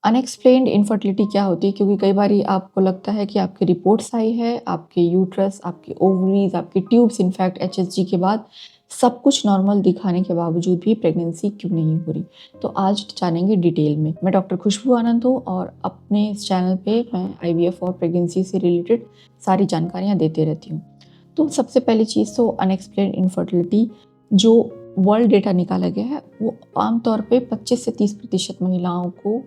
Unexplained infertility क्या होती है? क्योंकि कई बारी आपको लगता है कि आपकी रिपोर्ट्स आई है, आपके यूट्रस, आपके ओवरीज़, आपके ट्यूब्स इनफैक्ट एचएसजी के बाद सब कुछ नॉर्मल दिखाने के बावजूद भी प्रेगनेंसी क्यों नहीं हो रही? तो आज जानेंगे डिटेल में। मैं डॉक्टर खुशबू आनंद हूँ और अपने इस चैनल पे मैं आईवीएफ और प्रेगनेंसी से रिलेटेड सारी जानकारियाँ देते रहती हूँ। तो सबसे पहली चीज़ तो अनएक्सप्लेन्ड इनफर्टिलिटी जो वर्ल्ड डेटा निकाला गया है, वो आमतौर पे 25 से 30% महिलाओं को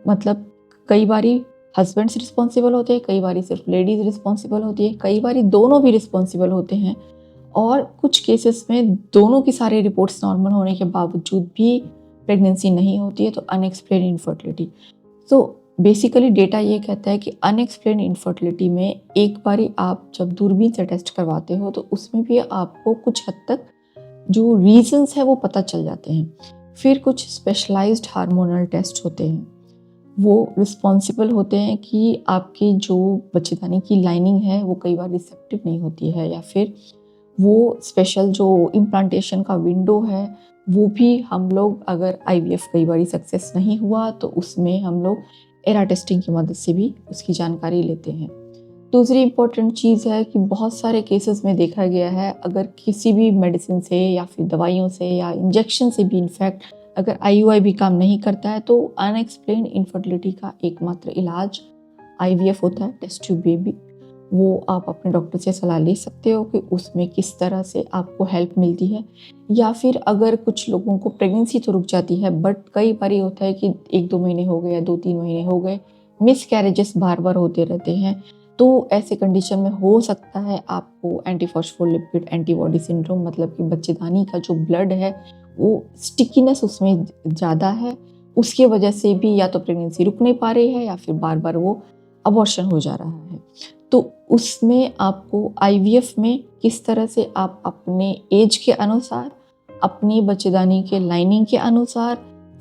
मतलब कई बारी हस्बैंड्स रिस्पॉन्सिबल होते हैं, कई बारी सिर्फ लेडीज़ रिस्पॉन्सिबल होती है, कई बारी दोनों भी रिस्पॉन्सिबल होते हैं और कुछ केसेस में दोनों की सारी रिपोर्ट्स नॉर्मल होने के बावजूद भी प्रेगनेंसी नहीं होती है, तो अनएक्सप्लेन्ड इनफर्टिलिटी। तो बेसिकली डेटा ये कहता है कि अनएक्सप्लेन्ड इनफर्टिलिटी में एक बारी आप जब दूरबीन से टेस्ट करवाते हो तो उसमें भी आपको कुछ हद तक जो रीजंस है वो पता चल जाते हैं। फिर कुछ स्पेशलाइज्ड हार्मोनल टेस्ट होते हैं, वो रिस्पॉन्सिबल होते हैं कि आपकी जो बच्चेदानी की लाइनिंग है वो कई बार रिसेप्टिव नहीं होती है, या फिर वो स्पेशल जो इम्प्लांटेशन का विंडो है वो भी हम लोग अगर आईवीएफ कई बार सक्सेस नहीं हुआ तो उसमें हम लोग एरा टेस्टिंग की मदद से भी उसकी जानकारी लेते हैं। दूसरी इम्पोर्टेंट चीज़ है कि बहुत सारे केसेस में देखा गया है अगर किसी भी मेडिसिन से या फिर दवाइयों से या इंजेक्शन से भी इनफैक्ट अगर आईयूआई भी काम नहीं करता है तो अनएक्सप्लेन्ड इनफर्टिलिटी का एकमात्र इलाज आईवीएफ होता है, टेस्ट ट्यूब बेबी। वो आप अपने डॉक्टर से सलाह ले सकते हो कि उसमें किस तरह से आपको हेल्प मिलती है। या फिर अगर कुछ लोगों को प्रेगनेंसी तो रुक जाती है बट कई बार ये होता है कि 1-2 महीने हो गए या 2-3 महीने हो गए, मिसकैरेजेस बार-बार होते रहते हैं, तो ऐसे कंडीशन में हो सकता है आपको एंटीफॉस्फोलिपिड एंटीबॉडी सिंड्रोम, मतलब कि बच्चेदानी का जो ब्लड है वो स्टिकीनेस उसमें ज़्यादा है, उसकी वजह से भी या तो प्रेगनेंसी रुक नहीं पा रही है या फिर बार-बार वो अबॉर्शन हो जा रहा है। तो उसमें आपको आईवीएफ में किस तरह से आप अपने एज के अनुसार, अपनी बच्चेदानी के लाइनिंग के अनुसार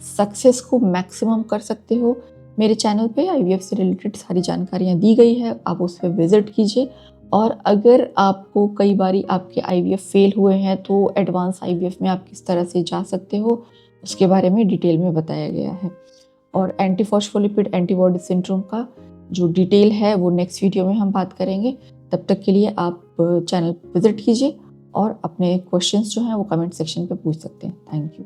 सक्सेस को मैक्सिमम कर सकते हो, मेरे चैनल पे आईवीएफ से रिलेटेड सारी जानकारियाँ दी गई है, आप उस पर विजिट कीजिए। और अगर आपको कई बारी आपके आईवीएफ फेल हुए हैं तो एडवांस आईवीएफ में आप किस तरह से जा सकते हो उसके बारे में डिटेल में बताया गया है। और एंटीफॉस्फोलिपिड एंटीबॉडी सिंड्रोम का जो डिटेल है वो नेक्स्ट वीडियो में हम बात करेंगे। तब तक के लिए आप चैनल विजिट कीजिए और अपने क्वेश्चंस जो हैं वो कमेंट सेक्शन पे पूछ सकते हैं। Thank you.